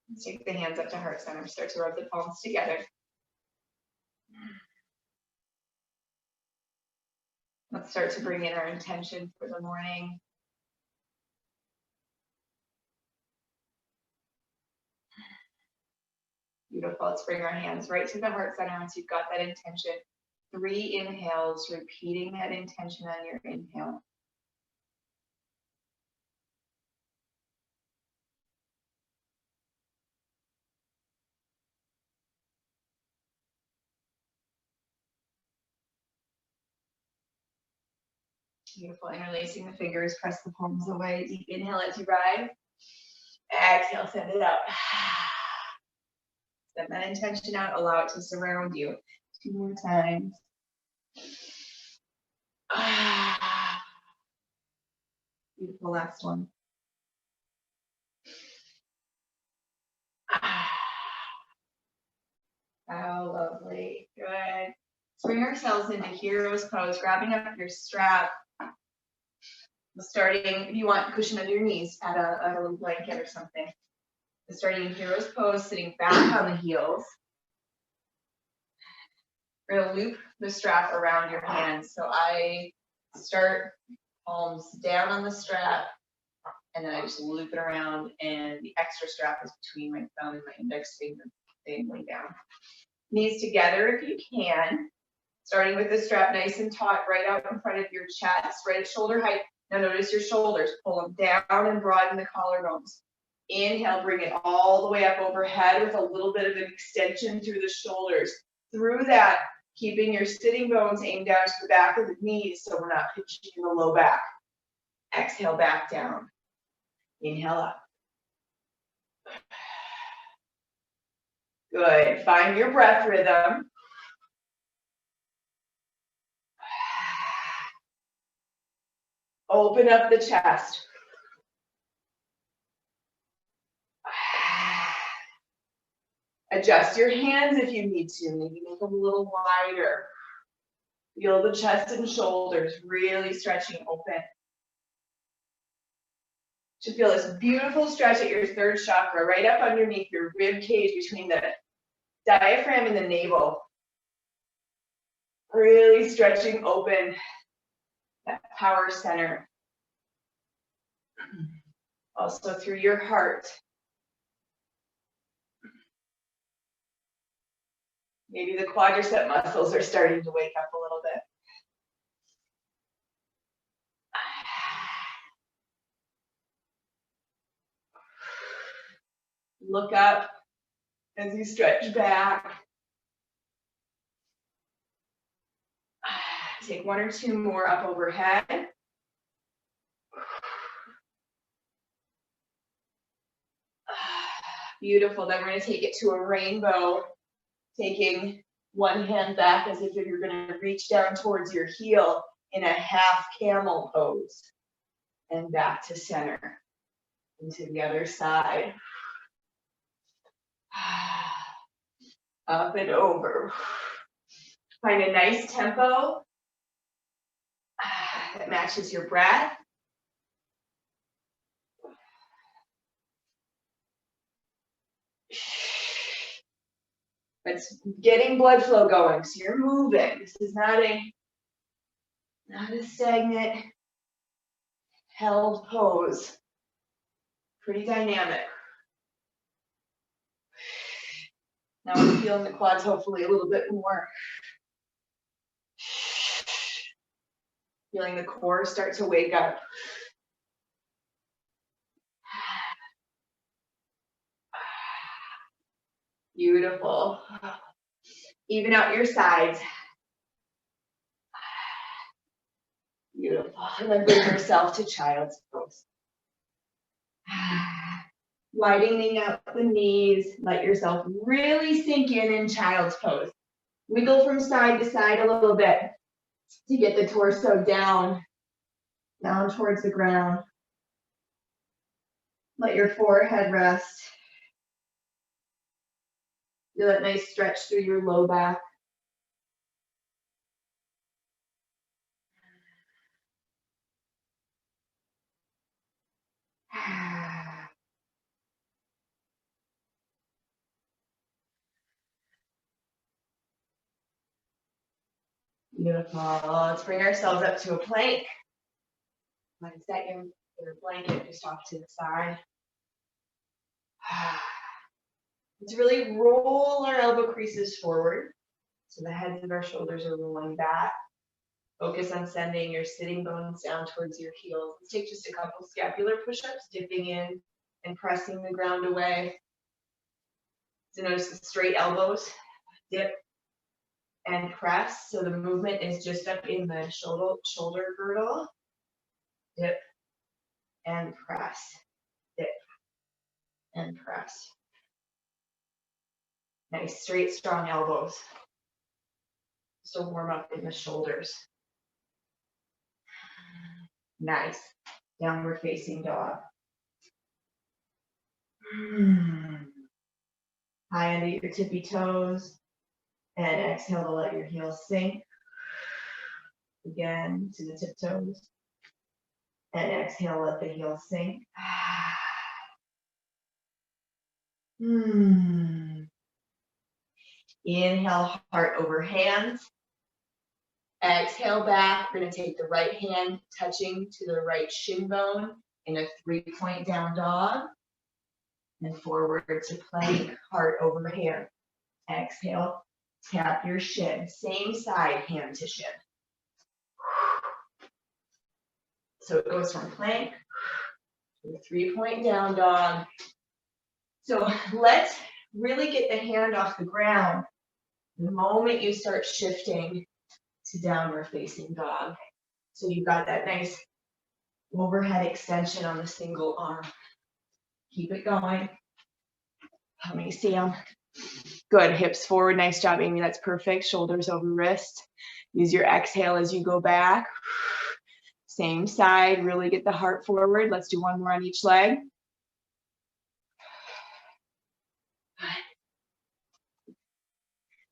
Let's take the hands up to heart center. Start to rub the palms together. Let's start to bring in our intention for the morning. Beautiful. Let's bring our hands right to the heart center once you've got that intention. 3 inhales, repeating that intention on your inhale. Beautiful. Interlacing the fingers, press the palms away. Deep inhale as you rise. Exhale, send it out. Send that intention out. Allow it to surround you. 2 more times. Beautiful. Last one. How lovely. Good. Let's bring ourselves into hero's pose, grabbing up your strap. Starting, if you want, cushion under your knees, add a little blanket or something. Starting in hero's pose, sitting back on the heels. We're going to loop the strap around your hands. So I start palms down on the strap, and then I just loop it around, and the extra strap is between my thumb and my index finger, way down. Knees together if you can. Starting with the strap nice and taut, right out in front of your chest, right at shoulder height. Now notice your shoulders. Pull them down and broaden the collarbones. Inhale, bring it all the way up overhead with a little bit of an extension through the shoulders. Through that, keeping your sitting bones aimed down to the back of the knees so we're not pitching in the low back. Exhale, back down. Inhale up. Good. Find your breath rhythm. Open up the chest. Adjust your hands if you need to. Maybe make them a little wider. Feel the chest and shoulders really stretching open. To feel this beautiful stretch at your third chakra, right up underneath your rib cage between the diaphragm and the navel. Really stretching open that power center. Also through your heart. Maybe the quadricep muscles are starting to wake up a little bit. Look up as you stretch back. Take 1 or 2 more up overhead. Beautiful. Then we're going to take it to a rainbow, taking one hand back as if you're going to reach down towards your heel in a half camel pose. And back to center. Into the other side. Up and over. Find a nice tempo that matches your breath. It's getting blood flow going, so you're moving. This is not a stagnant, held pose. Pretty dynamic. Now we're feeling the quads hopefully a little bit more. Feeling the core start to wake up. Beautiful. Even out your sides. Beautiful. And then bring yourself to child's pose. Widening out the knees. Let yourself really sink in child's pose. Wiggle from side to side a little bit to get the torso down towards the ground. Let your forehead rest. Feel that nice stretch through your low back. Beautiful. Let's bring ourselves up to a plank. Set your blanket just off to the side. Let's really roll our elbow creases forward. So the heads of our shoulders are rolling back. Focus on sending your sitting bones down towards your heels. Let's take just a couple scapular push-ups, dipping in and pressing the ground away. So notice the straight elbows, dip and press. So the movement is just up in the shoulder girdle. Dip and press. Dip and press. Nice, straight, strong elbows. So warm up in the shoulders. Nice. Downward facing dog. High into your tippy toes. And exhale to let your heels sink. Again to the tiptoes. And exhale, let the heels sink. Inhale, heart over hands. Exhale back. We're going to take the right hand touching to the right shin bone in a 3-point down dog. And forward to plank, heart over hand. Exhale, tap your shin. Same side, hand to shin. So it goes from plank to a 3-point down dog. So let's really get the hand off the ground the moment you start shifting to downward facing dog. So you've got that nice overhead extension on the single arm. Keep it going. Let me see them. Good, hips forward. Nice job, Amy. That's perfect. Shoulders over wrist. Use your exhale as you go back. Same side, really get the heart forward. Let's do one more on each leg.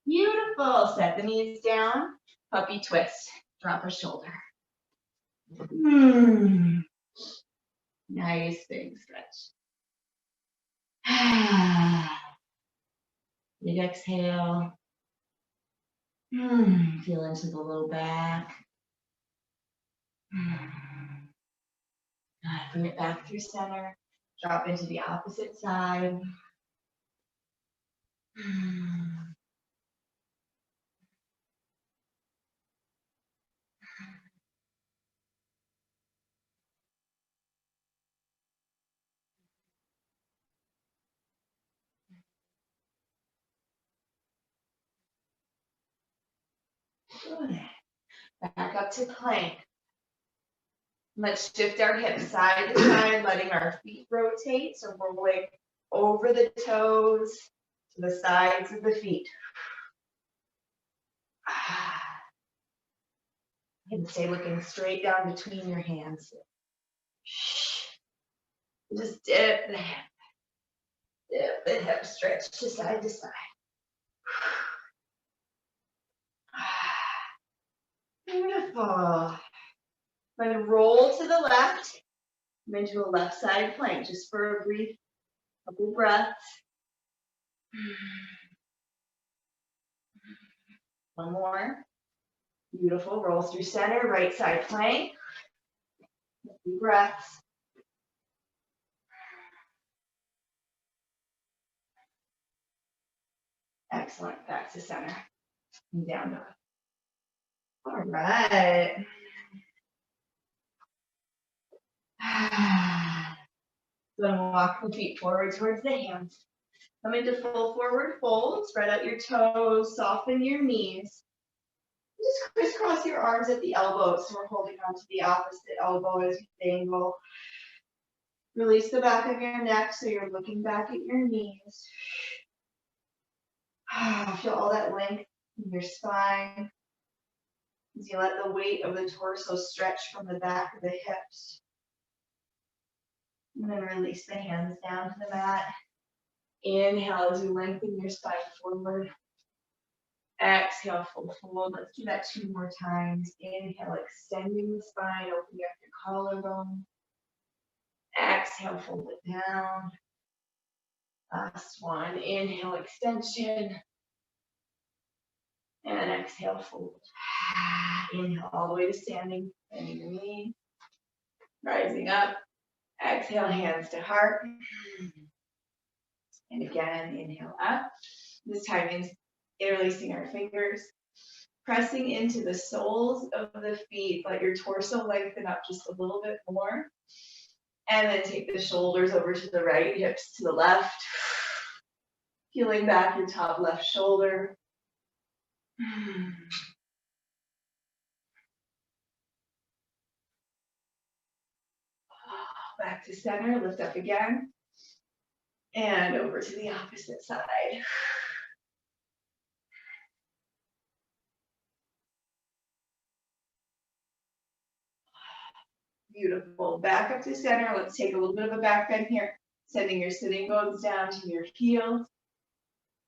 Beautiful. Set the knees down. Puppy twist. Drop a shoulder. Nice big stretch. Big exhale. Feel into the low back. Bring it back through center. Drop into the opposite side. Good. Back up to plank. Let's shift our hips side to side, letting our feet rotate. So we're rolling over the toes to the sides of the feet. And stay looking straight down between your hands. Just dip the hip. Dip the hip, stretch to side to side. Beautiful. Then roll to the left. I'm into a left side plank just for a brief couple breaths. One more. Beautiful. Roll through center, right side plank. A few breaths. Excellent. Back to center. And down dog. All right. So I'm walk the feet forward towards the hands. Come into full forward fold. Spread out your toes. Soften your knees. Just crisscross your arms at the elbows. So we're holding on to the opposite elbow as you dangle. Release the back of your neck so you're looking back at your knees. Feel all that length in your spine as you let the weight of the torso stretch from the back of the hips. And then release the hands down to the mat. Inhale as you lengthen your spine forward. Exhale, full fold. Let's do that 2 more times. Inhale, extending the spine, opening up your collarbone. Exhale, fold it down. Last one. Inhale, extension. And exhale, fold. Inhale all the way to standing, bending your knee, rising up. Exhale, hands to heart. And again, inhale up. This time interlacing our fingers, pressing into the soles of the feet. Let your torso lengthen up just a little bit more. And then take the shoulders over to the right, hips to the left. Peeling back your top left shoulder. Back to center, lift up again. And over to the opposite side. Beautiful. Back up to center. Let's take a little bit of a back bend here. Sending your sitting bones down to your heels.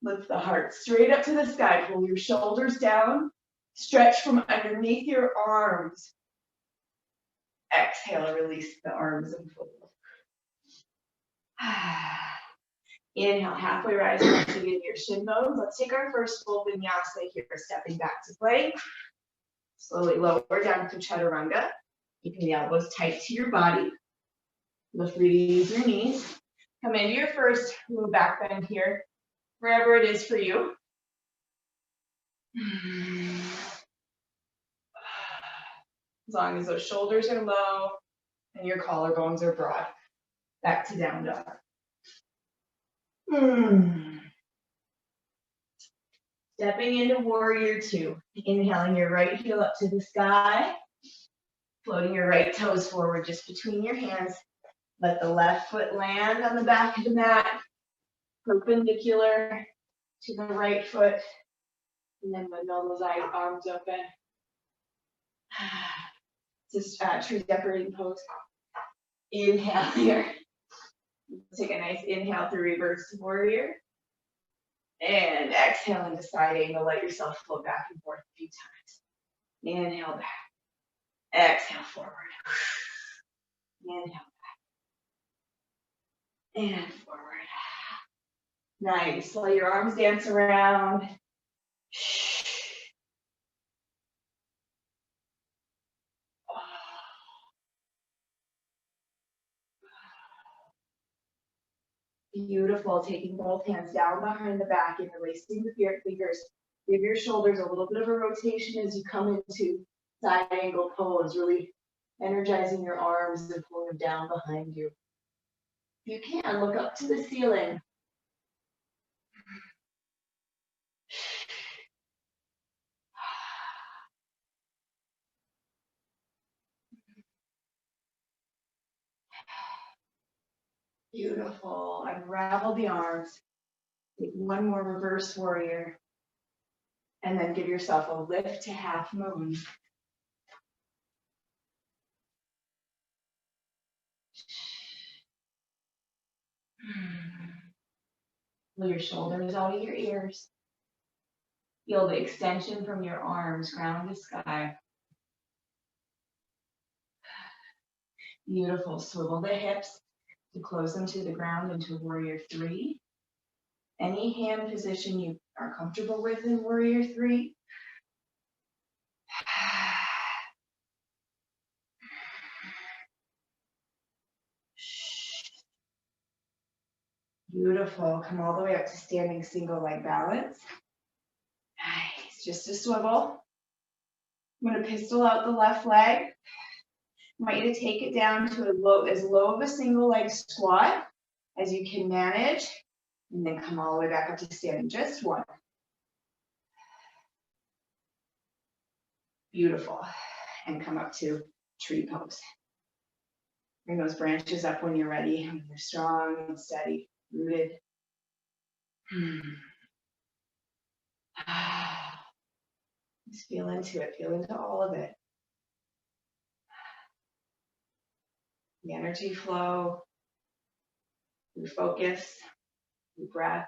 Lift the heart straight up to the sky. Pull your shoulders down. Stretch from underneath your arms. Exhale, release the arms and fold. Inhale, halfway rise, pressing into your shin bones. Let's take our first full vinyasa here, stepping back to plank. Slowly lower down to chaturanga. Keeping the elbows tight to your body. Feel free to use your knees. Come into your first little back bend here, wherever it is for you. As long as those shoulders are low and your collarbones are broad. Back to down dog. Stepping into warrior two. Inhaling your right heel up to the sky. Floating your right toes forward just between your hands. Let the left foot land on the back of the mat. Perpendicular to the right foot. And then windmill those arms open. Just tree decorating pose. Inhale here. Take a nice inhale through reverse warrior. And exhale into side angle. Let yourself float back and forth a few times. Inhale back. Exhale forward. Inhale back. And forward. Nice. Let your arms dance around. Beautiful. Taking both hands down behind the back, interlacing the fingers. Give your shoulders a little bit of a rotation as you come into side angle pose, really energizing your arms and pulling them down behind you. If you can, look up to the ceiling. Beautiful. Unravel the arms. Take one more reverse warrior. And then give yourself a lift to half moon. Pull your shoulders out of your ears. Feel the extension from your arms, ground to sky. Beautiful. Swivel the hips to close them to the ground into warrior three. Any hand position you are comfortable with in warrior three. Beautiful. Come all the way up to standing single leg balance. Nice. Just a swivel. I'm going to pistol out the left leg. I want you to take it down to as low of a single leg squat as you can manage. And then come all the way back up to standing. Just one. Beautiful. And come up to tree pose. Bring those branches up when you're ready. When you're strong and steady, rooted. Just feel into it. Feel into all of it. The energy flow, your focus, your breath.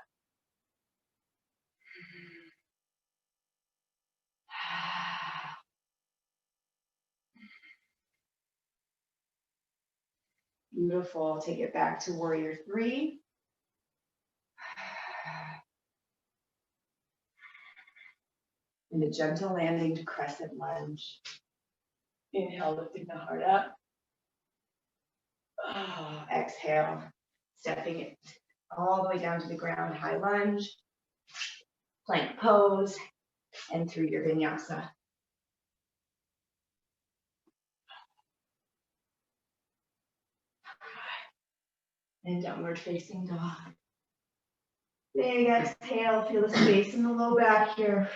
Beautiful. Take it back to warrior three. And a gentle landing to crescent lunge. Inhale, lifting the heart up. Oh, exhale, stepping it all the way down to the ground, high lunge, plank pose, and through your vinyasa. And downward facing dog. Big exhale, feel the space in the low back here.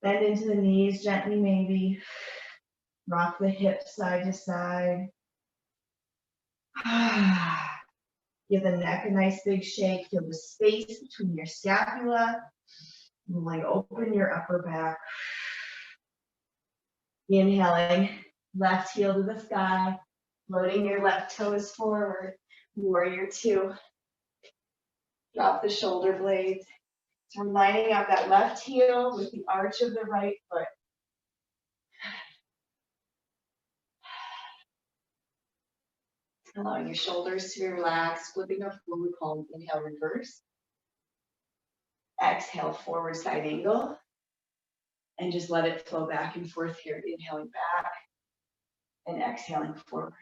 Bend into the knees gently, maybe. Rock the hips side to side. Give the neck a nice big shake. Feel the space between your scapula. And like open your upper back. Inhaling, left heel to the sky. Floating your left toes forward. Warrior two. Drop the shoulder blades. So we're lining up that left heel with the arch of the right foot. Allowing your shoulders to relax, flipping a forward palm. Inhale, reverse. Exhale, forward side angle. And just let it flow back and forth here. Inhaling back and exhaling forward.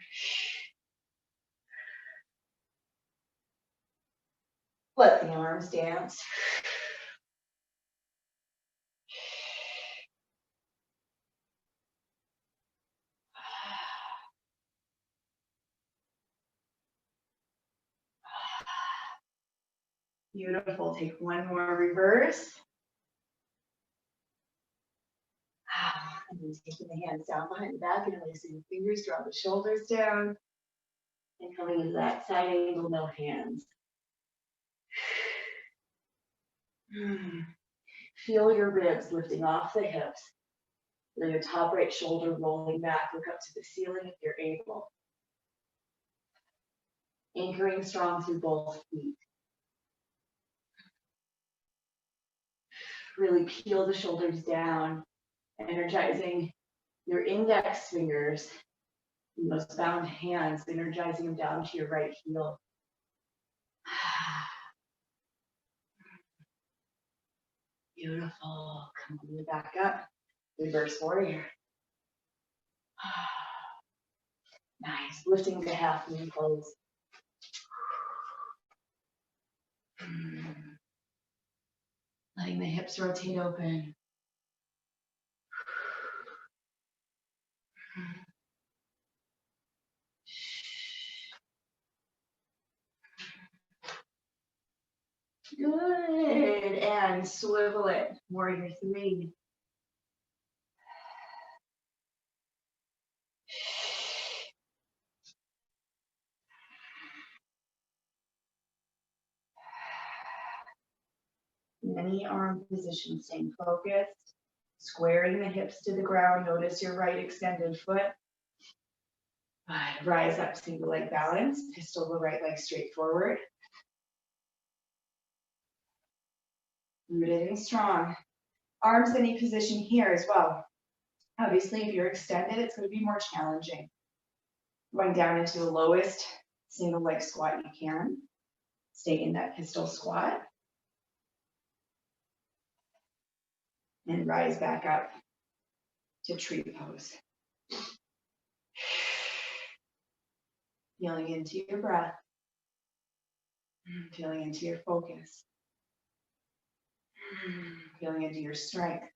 Let the arms dance. Beautiful. Take one more reverse. And then taking the hands down behind the back and releasing the fingers, draw the shoulders down. And coming into that side angle, no hands. Feel your ribs lifting off the hips. Feel your top right shoulder rolling back. Look up to the ceiling if you're able. Anchoring strong through both feet. Really peel the shoulders down, energizing your index fingers, and those bound hands, energizing them down to your right heel. Beautiful. Come on back up. Reverse warrior. Nice. Lifting to half moon pose. Letting the hips rotate open. Good. And swivel it. Warrior three. Many arm position, staying focused. Squaring the hips to the ground. Notice your right extended foot. Rise up, single leg balance. Pistol the right leg straight forward. Rooted and strong. Arms any position here as well. Obviously, if you're extended, it's going to be more challenging. Going down into the lowest single leg squat you can. Stay in that pistol squat. And rise back up to tree pose. Feeling into your breath. Feeling into your focus. Feeling into your strength.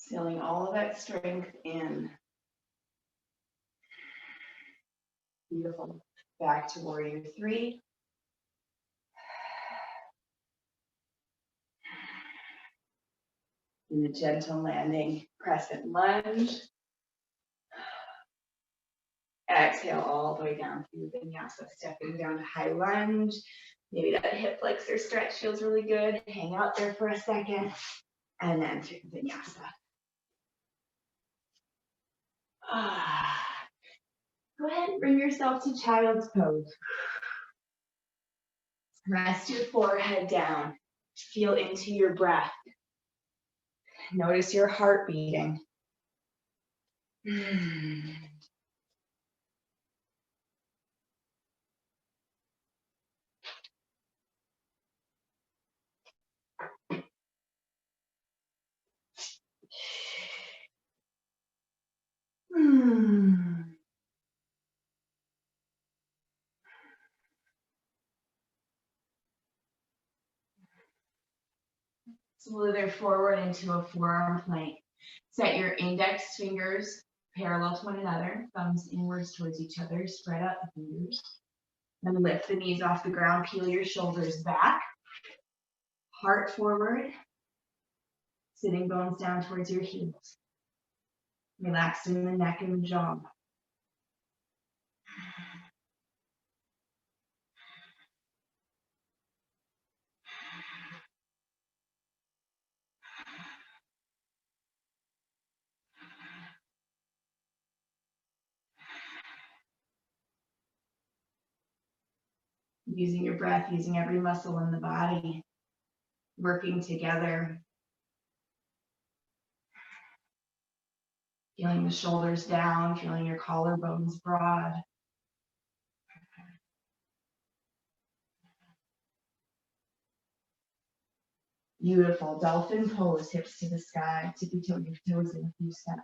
Feeling all of that strength in. Beautiful. Back to warrior three. And a gentle landing, crescent lunge. Exhale all the way down through vinyasa, stepping down to high lunge. Maybe that hip flexor stretch feels really good. Hang out there for a second. And then through vinyasa. Go ahead and bring yourself to child's pose. Rest your forehead down. Feel into your breath. Notice your heart beating. Slither forward into a forearm plank. Set your index fingers parallel to one another, thumbs inwards towards each other, spread out the fingers. Then lift the knees off the ground, peel your shoulders back, heart forward, sitting bones down towards your heels. Relax in the neck and the jaw. Using your breath, using every muscle in the body, working together. Feeling the shoulders down, feeling your collarbones broad. Beautiful. Dolphin pose, hips to the sky, tippy toe your toes in a few steps.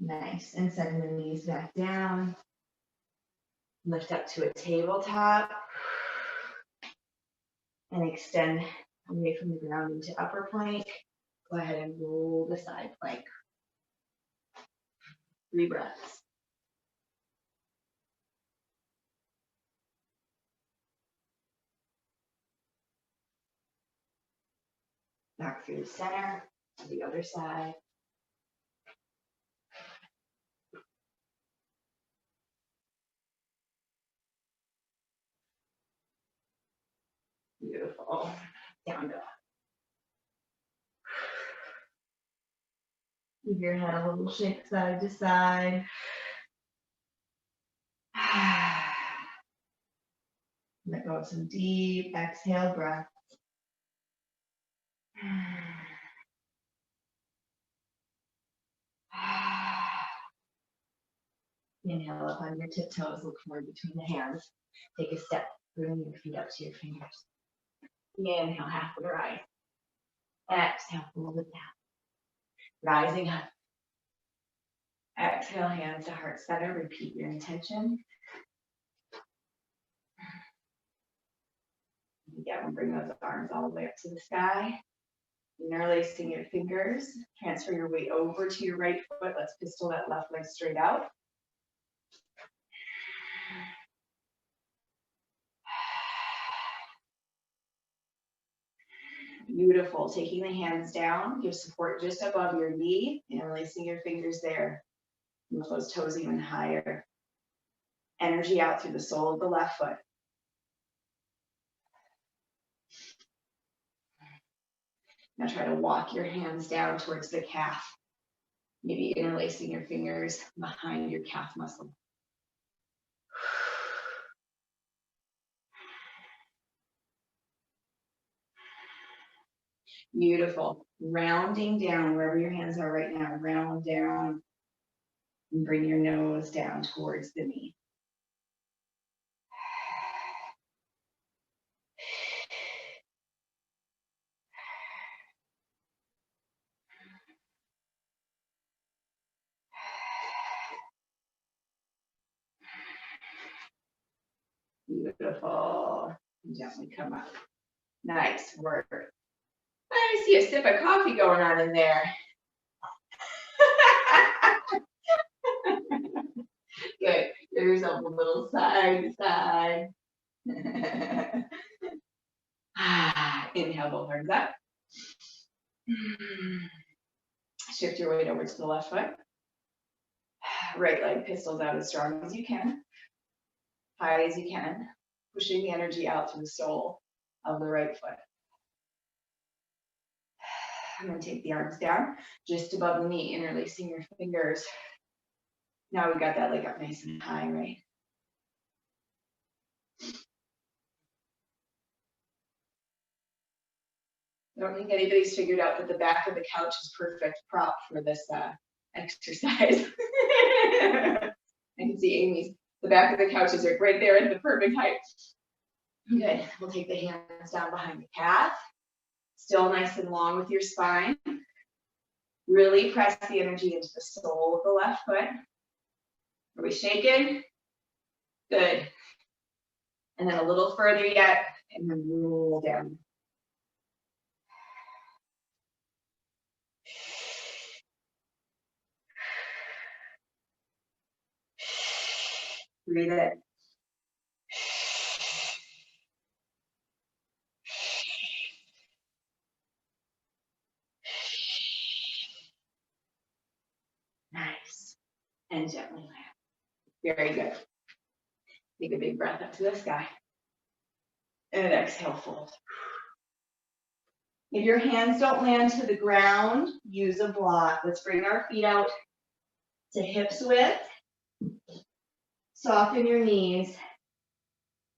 Nice. And setting the knees back down. Lift up to a tabletop. And extend away from the ground into upper plank. Go ahead and roll the side plank. 3 breaths. Back through the center, to the other side. Beautiful. Down dog. Give your head a little shake side to side. Let go of some deep exhale breath. Inhale up on your tiptoes, look forward between the hands. Take a step, bring your feet up to your fingers. Inhale, halfway rise. Exhale, pull it down. Rising up. Exhale, hands to heart center. Repeat your intention. Again, bring those arms all the way up to the sky. Interlacing your fingers. Transfer your weight over to your right foot. Let's pistol that left leg straight out. Beautiful. Taking the hands down, give support just above your knee, interlacing your fingers there. Move those toes even higher. Energy out through the sole of the left foot. Now try to walk your hands down towards the calf. Maybe interlacing your fingers behind your calf muscle. Beautiful. Rounding down wherever your hands are right now. Round down. And bring your nose down towards the knee. Beautiful. Gently come up. Nice work. I see a sip of coffee going on in there. Good. Give yourself a little side to side. Inhale, both arms up. Shift your weight over to the left foot. Right leg pistols out as strong as you can. High as you can. pushing the energy out through the sole of the right foot. I'm going to take the arms down just above the knee, interlacing your fingers. Now we got that leg up nice and high, right? I don't think anybody's figured out that the back of the couch is perfect prop for this exercise. I can see Amy's, the back of the couch is right there at the perfect height. Good, we'll take the hands down behind the calf. Still nice and long with your spine. Really press the energy into the sole of the left foot. Are we shaking? Good. And then a little further yet, and then roll down. Breathe it. Nice. And gently land. Very good. Take a big breath up to the sky. And exhale, fold. If your hands don't land to the ground, use a block. Let's bring our feet out to hips width. Soften your knees.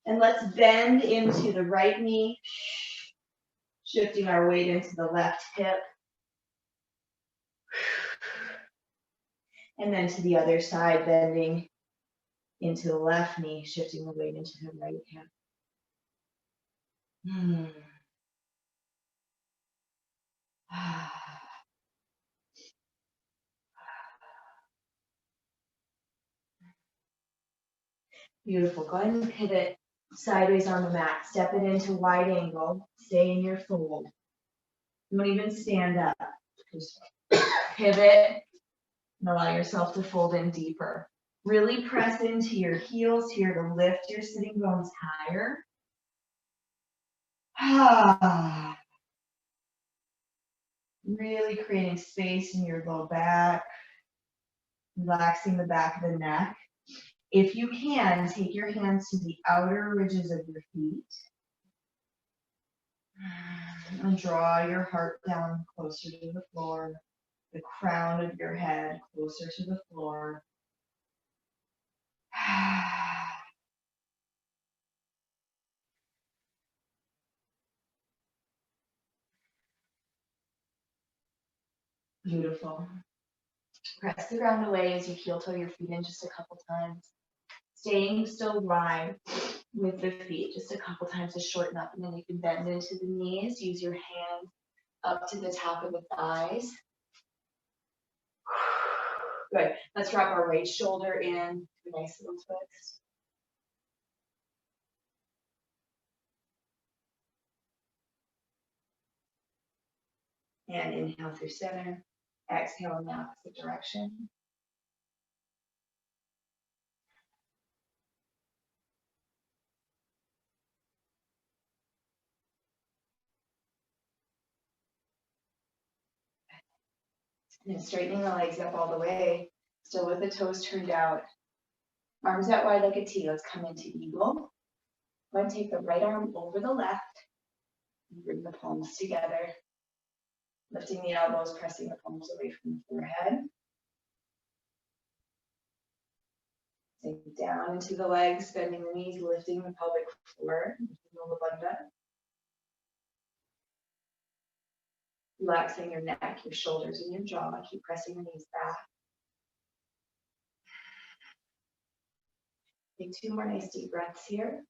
And let's bend into the right knee, shifting our weight into the left hip. And then to the other side, bending into the left knee, shifting the weight into the right hip. Beautiful. Go ahead and pivot sideways on the mat. Step it into wide angle. Stay in your fold. Don't even stand up. Just pivot and allow yourself to fold in deeper. Really press into your heels here to lift your sitting bones higher. Really creating space in your low back. Relaxing the back of the neck. If you can, take your hands to the outer ridges of your feet. And draw your heart down closer to the floor. The crown of your head closer to the floor. Beautiful. Press the ground away as you heel toe your feet in just a couple times. Staying still wide with the feet just a couple times to shorten up, and then you can bend into the knees. Use your hand up to the top of the thighs. Good. Let's wrap our right shoulder in to a nice little twist. And inhale through center. Exhale in the opposite direction. And straightening the legs up all the way, still with the toes turned out. Arms out wide like a T. Let's come into eagle. Go ahead and take the right arm over the left. And bring the palms together. Lifting the elbows, pressing the palms away from the forehead. Sink down into the legs, bending the knees, lifting the pelvic floor. Relaxing your neck, your shoulders, and your jaw. Keep pressing the knees back. Take 2 more nice deep breaths here.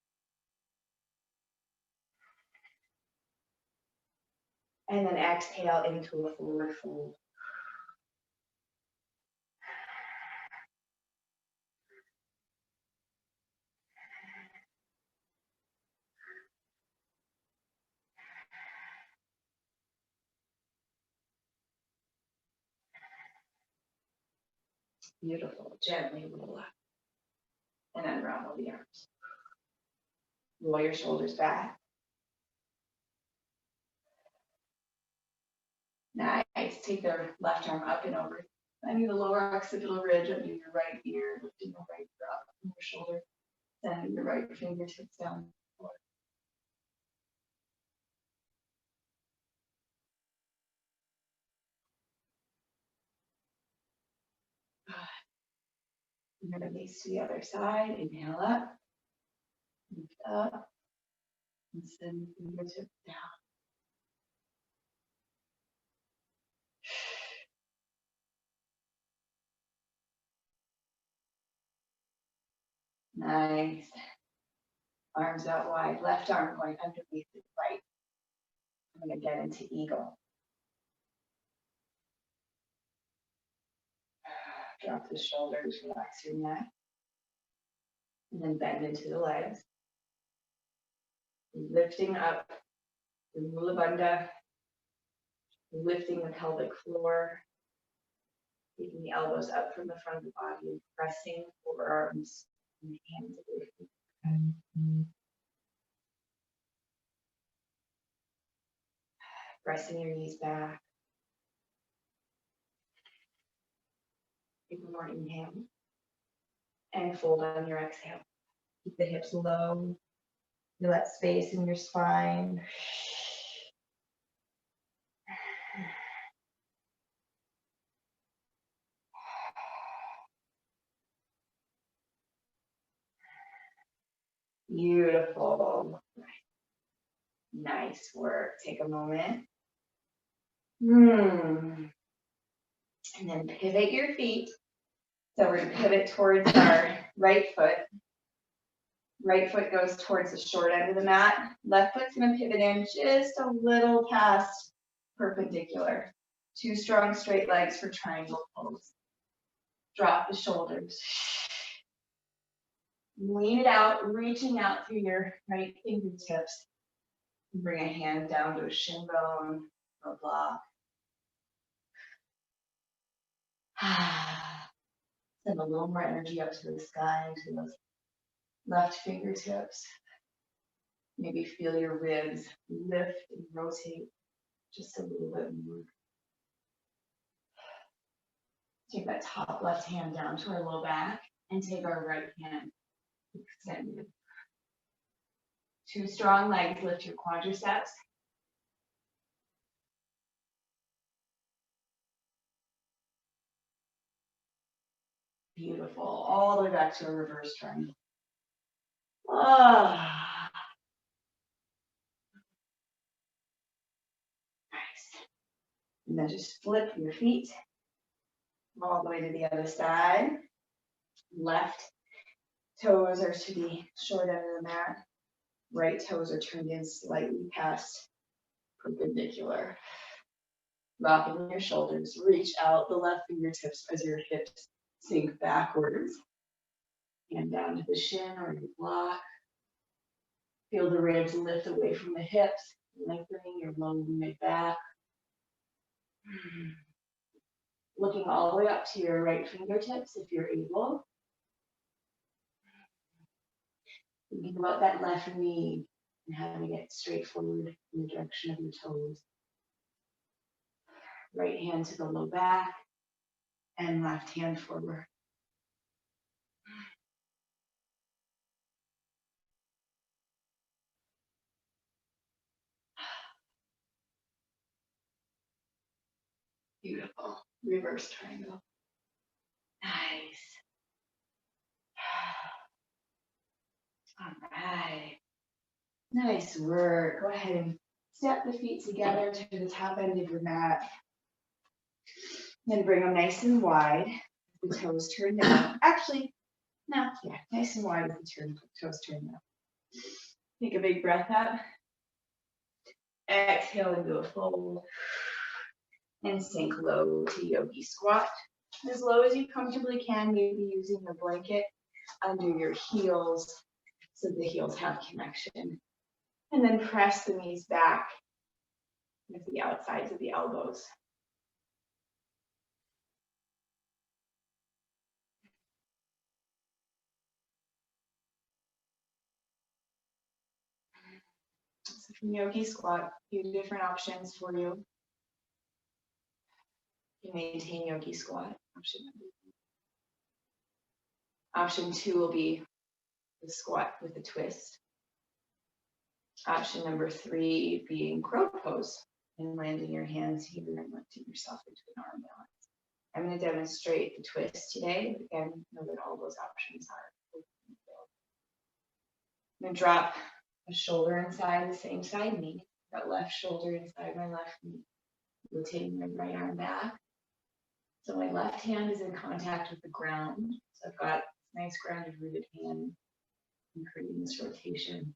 And then exhale into a forward fold. Beautiful. Gently roll up. And unravel the arms. Roll your shoulders back. Nice. Take the left arm up and over. Under the lower occipital ridge, under your right ear, lifting the right ear up from your shoulder. Sending your right fingertips down You're going to release to the other side. Inhale up, lift up, and send fingertips down. Nice. Arms out wide, left arm going underneath the right. I'm going to get into eagle. Drop the shoulders, relax your neck. And then bend into the legs. Lifting up the Mula Bandha, lifting the pelvic floor, taking the elbows up from the front of the body and pressing forearms and hands away from the head. Pressing your knees back. Take one more inhale. And fold on your exhale. Keep the hips low. You let space in your spine. Beautiful. Nice work. Take a moment. And then pivot your feet. So we're going to pivot towards our right foot. Right foot goes towards the short end of the mat. Left foot's going to pivot in just a little past perpendicular. Two strong straight legs for triangle pose. Drop the shoulders. Lean it out, reaching out through your right fingertips. Bring a hand down to a shin bone or a block. Send a little more energy up to the sky, to those left fingertips. Maybe feel your ribs lift and rotate just a little bit more. Take that top left hand down to our low back and take our right hand extended. Two strong legs, lift your quadriceps. Beautiful. All the way back to a reverse triangle. Ah. Nice. And then just flip your feet all the way to the other side. Left toes are to the short end of the mat. Right toes are turned in slightly past perpendicular. Rocking your shoulders. Reach out the left fingertips as your hips sink backwards. Hand down to the shin or your block. Feel the ribs lift away from the hips, lengthening your low mid back. Looking all the way up to your right fingertips if you're able. Thinking about that left knee and having it straight forward in the direction of your toes. Right hand to the low back and left hand forward. Beautiful. Reverse triangle. Nice. All right. Nice work. Go ahead and step the feet together to the top end of your mat. Then bring them nice and wide. The toes turn down. Actually, no, yeah, nice and wide with the toes turned down. Take a big breath up. Exhale into a fold. And sink low to yogi squat. As low as you comfortably can, maybe using the blanket under your heels so the heels have connection. And then press the knees back with the outsides of the elbows. So from yogi squat, a few different options for you. You maintain yogi squat. Option 2 will be the squat with a twist. Option number 3 being crow pose and landing your hands here and lifting yourself into an arm balance. I'm going to demonstrate the twist today. Again, know that all those options are. I'm going to drop a shoulder inside the same side knee, that left shoulder inside my left knee, rotating my right arm back. So my left hand is in contact with the ground. So I've got a nice grounded rooted hand and creating this rotation.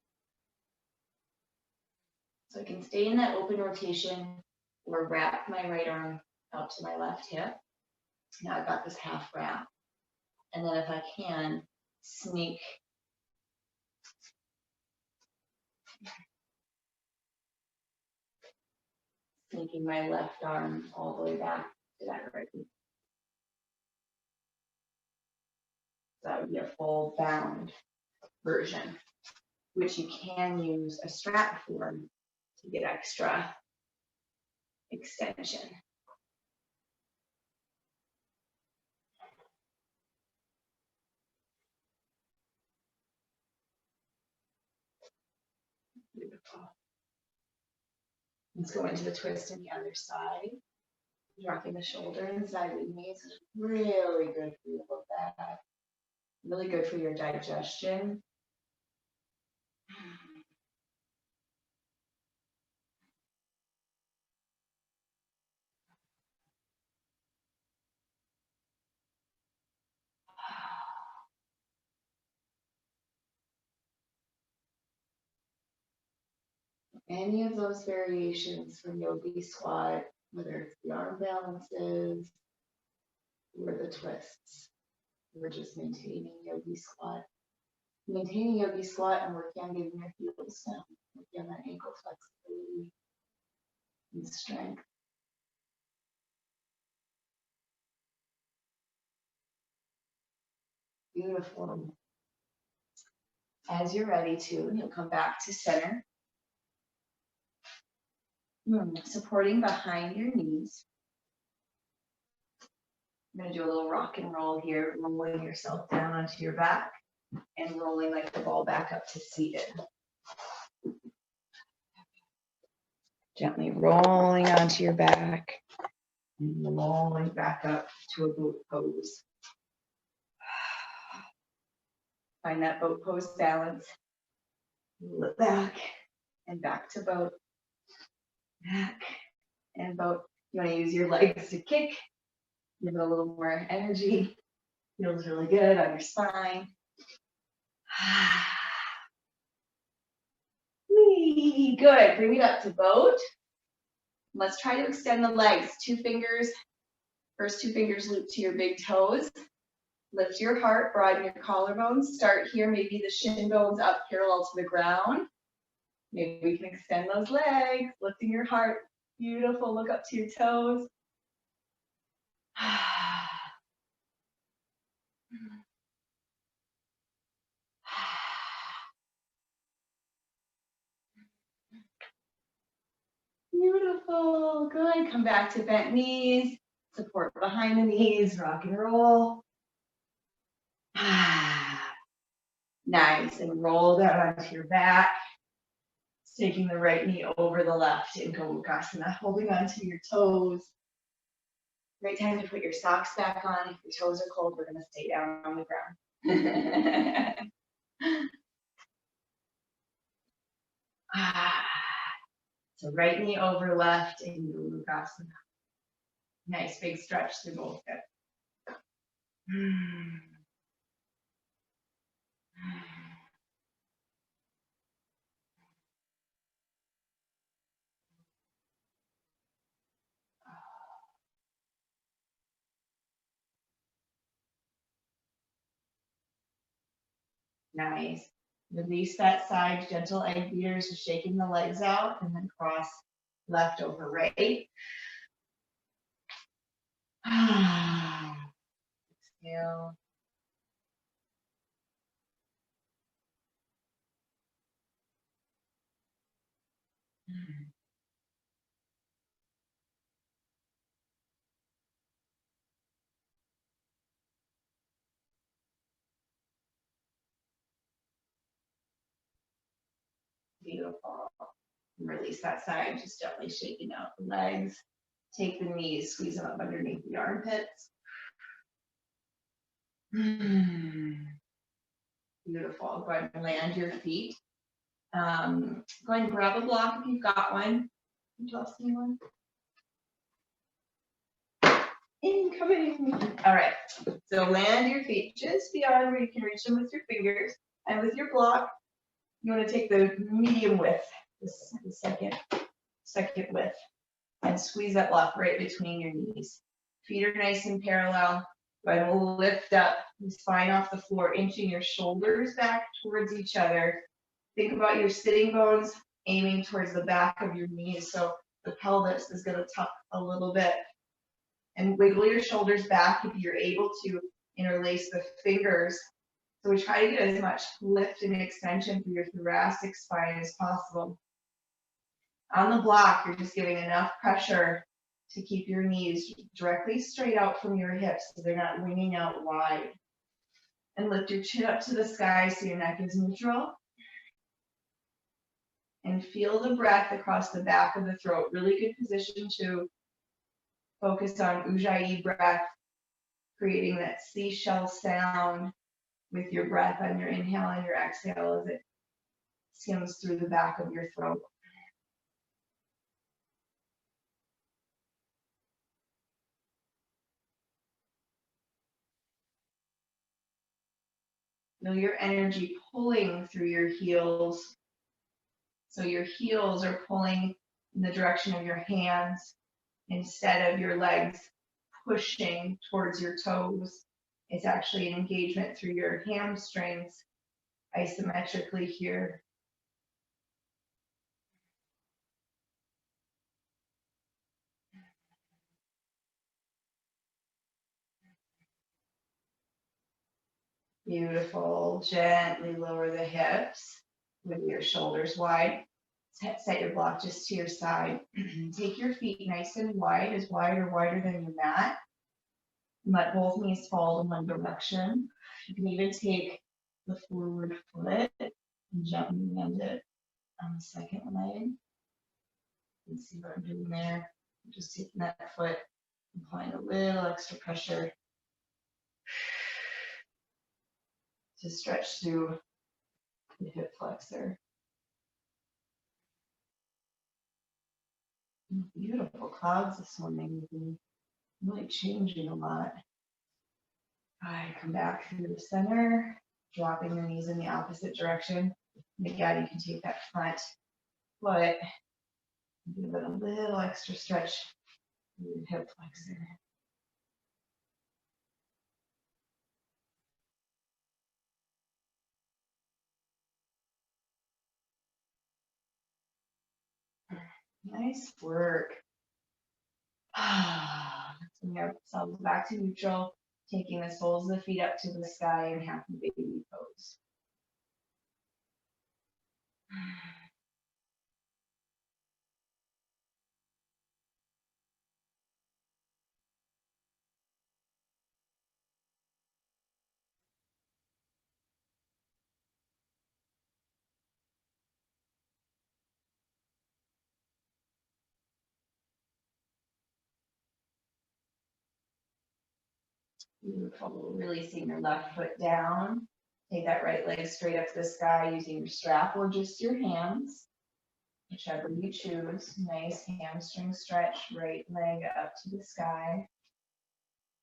So I can stay in that open rotation or wrap my right arm out to my left hip. Now I've got this half wrap. And then if I can, sneaking my left arm all the way back to that right knee. So that would be a full bound version, which you can use a strap for to get extra extension. Beautiful. Let's go into the twist on the other side. Dropping the shoulder inside the knees is really good for your low back. Really good for your digestion. Any of those variations from yogi squat, whether it's the arm balances or the twists, we're just maintaining yogi squat. Maintaining yogi squat and working on getting your heels down, working on that ankle flexibility and strength. Beautiful. As you're ready to, you'll come back to center. Supporting behind your knees. I'm going to do a little rock and roll here, rolling yourself down onto your back and rolling like the ball back up to seated. Gently rolling onto your back and rolling back up to a boat pose. Find that boat pose balance. Roll it back and back to boat. Back and boat. You want to use your legs to kick. Give it a little more energy. Feels really good on your spine. Good. Bring it up to boat. Let's try to extend the legs. 2 fingers. First 2 fingers loop to your big toes. Lift your heart, broaden your collarbones. Start here, maybe the shin bones up parallel to the ground. Maybe we can extend those legs, lifting your heart. Beautiful. Look up to your toes. Beautiful. Good. Come back to bent knees. Support behind the knees. Rock and roll. Nice. And roll that onto your back. Taking the right knee over the left in Gomukasana, holding onto your toes. Great time to put your socks back on. If your toes are cold, we're going to stay down on the ground. So right knee over left in Gomukasana. Nice big stretch through both hips. Nice. Release that side, gentle egg beaters, just shaking the legs out, and then cross left over right. Exhale. Beautiful. Release that side, just gently shaking out the legs. Take the knees, squeeze them up underneath the armpits. Beautiful. Go ahead and land your feet. Go ahead and grab a block if you've got one. Did you all see one? Incoming. All right. So land your feet just beyond where you can reach them with your fingers. And with your block, you want to take the medium width, the second width, and squeeze that block right between your knees. Feet are nice and parallel. Go ahead and lift up the spine off the floor, inching your shoulders back towards each other. Think about your sitting bones aiming towards the back of your knees. So the pelvis is going to tuck a little bit. And wiggle your shoulders back if you're able to interlace the fingers. So we try to get as much lift and extension through your thoracic spine as possible. On the block, you're just giving enough pressure to keep your knees directly straight out from your hips so they're not winging out wide. And lift your chin up to the sky so your neck is neutral. And feel the breath across the back of the throat. Really good position to focus on Ujjayi breath, creating that seashell sound with your breath on your inhale and your exhale as it skims through the back of your throat. Feel your energy pulling through your heels. So your heels are pulling in the direction of your hands instead of your legs pushing towards your toes. It's actually an engagement through your hamstrings isometrically here. Beautiful. Gently lower the hips with your shoulders wide. Set your block just to your side. Take your feet nice and wide or wider than your mat. Let both knees fall in one direction. You can even take the forward foot and gently land it on the second leg. You can see what I'm doing there. I'm just taking that foot, applying a little extra pressure to stretch through the hip flexor. Beautiful clouds this morning. Really changing a lot. I come back through the center, dropping the knees in the opposite direction. And again, you can take that front foot, give it a little extra stretch through your hip flexor. Nice work. Let's bring ourselves back to neutral, taking the soles of the feet up to the sky and happy baby pose. Beautiful. Releasing your left foot down. Take that right leg straight up to the sky using your strap or just your hands, whichever you choose. Nice hamstring stretch, right leg up to the sky.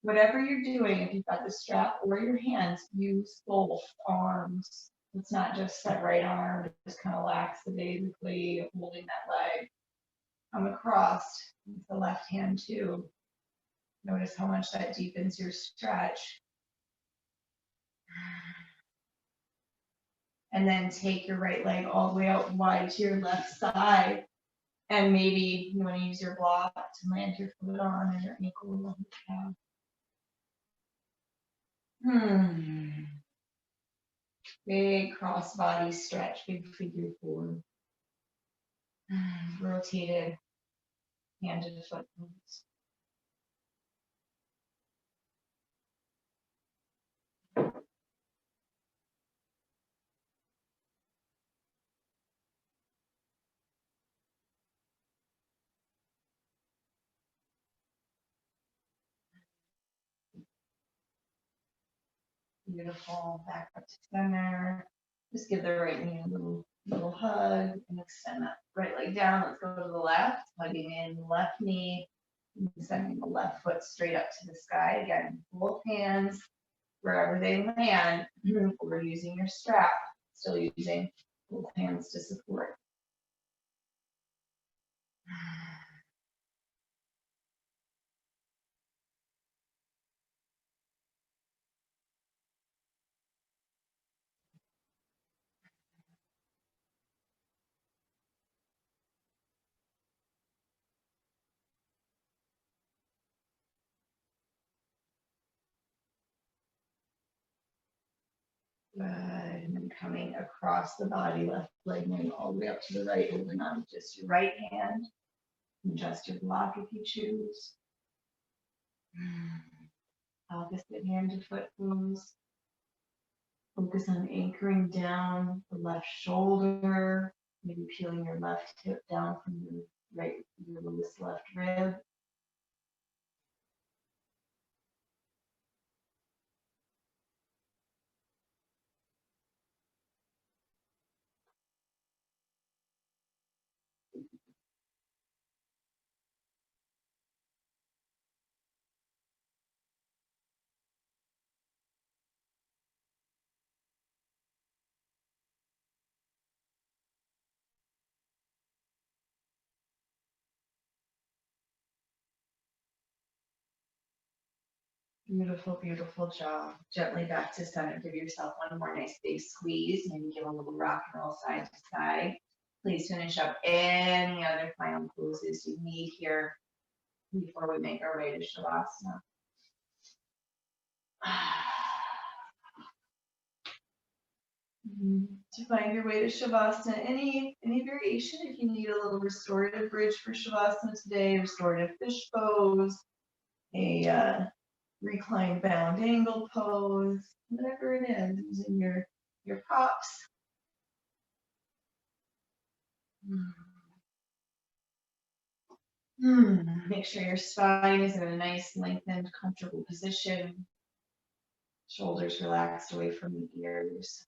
Whatever you're doing, if you've got the strap or your hands, use both arms. It's not just that right arm, just kind of lackadaisically holding that leg. Come across with the left hand too. Notice how much that deepens your stretch. And then take your right leg all the way out wide to your left side. And maybe you want to use your block to land your foot on and your ankle along the calf. Big cross body stretch, big figure four. Rotated hand to foot moves. Beautiful. Back up to center. Just give the right knee a little hug and extend that right leg down. Let's go to the left, hugging in the left knee, and sending the left foot straight up to the sky. Again, both hands wherever they land. We're using your strap, still using both hands to support. Good. And then coming across the body, left leg moving all the way up to the right, holding on just your right hand. Adjust your block if you choose. Opposite hand to foot moves. Focus on anchoring down the left shoulder, maybe peeling your left hip down from your lowest left rib. Beautiful, beautiful job. Gently back to center. Give yourself one more nice big squeeze. Maybe give a little rock and roll side to side. Please finish up any other final poses you need here before we make our way to Shavasana. To find your way to Shavasana, any variation, if you need a little restorative bridge for Shavasana today, restorative fish pose, a reclined bound angle pose, whatever it is, using your props. Make sure your spine is in a nice, lengthened, comfortable position. Shoulders relaxed away from the ears.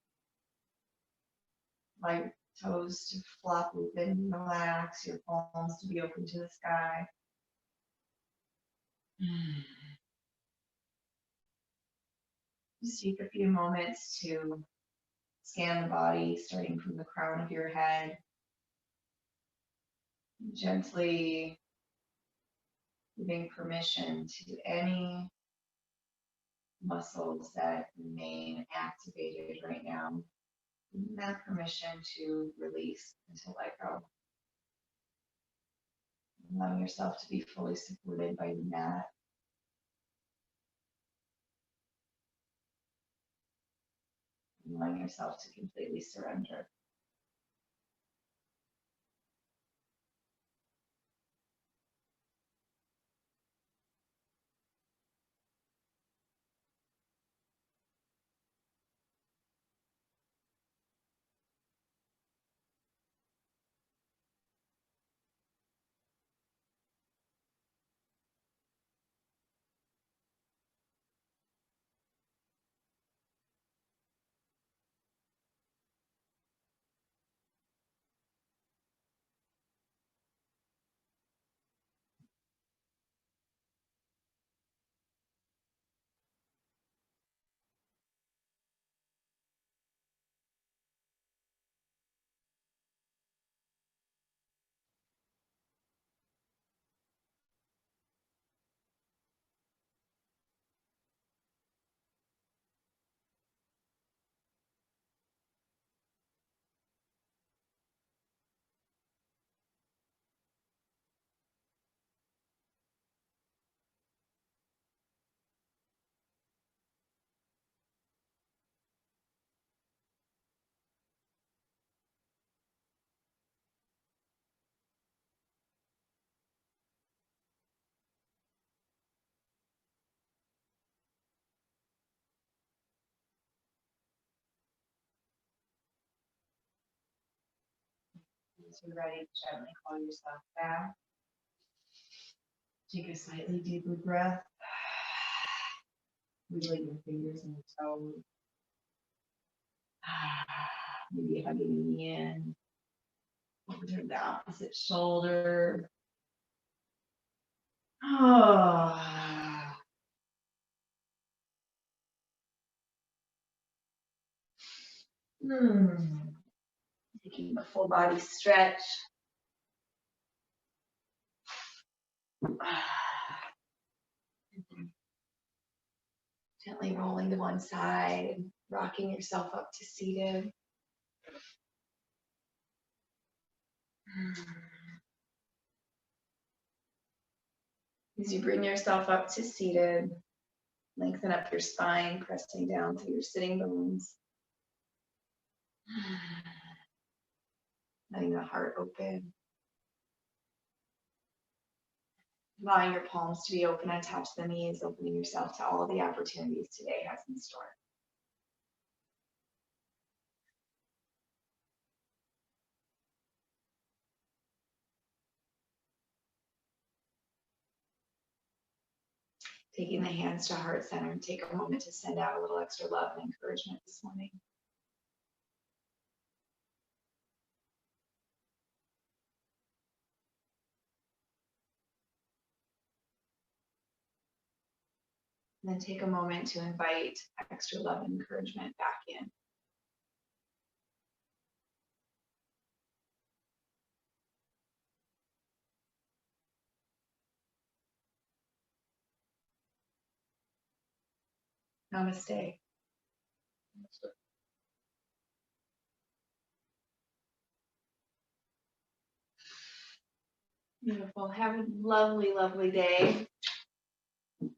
Light toes to flop open, relax, your palms to be open to the sky. Just take a few moments to scan the body, starting from the crown of your head. Gently giving permission to any muscles that remain activated right now. Giving that permission to release and to let go. Allowing yourself to be fully supported by the mat. Allowing yourself to completely surrender. As you're ready, gently call yourself back. Take a slightly deeper breath. Wiggling your fingers and toes. maybe hugging the knee in, over the opposite shoulder. Oh. Taking a full body stretch. Gently rolling to one side, rocking yourself up to seated. As you bring yourself up to seated, lengthen up your spine, pressing down through your sitting bones. Letting the heart open. Allowing your palms to be open and touch the knees, opening yourself to all of the opportunities today has in store. Taking the hands to heart center and take a moment to send out a little extra love and encouragement this morning. And then take a moment to invite extra love and encouragement back in. Namaste. Beautiful. Have a lovely, lovely day.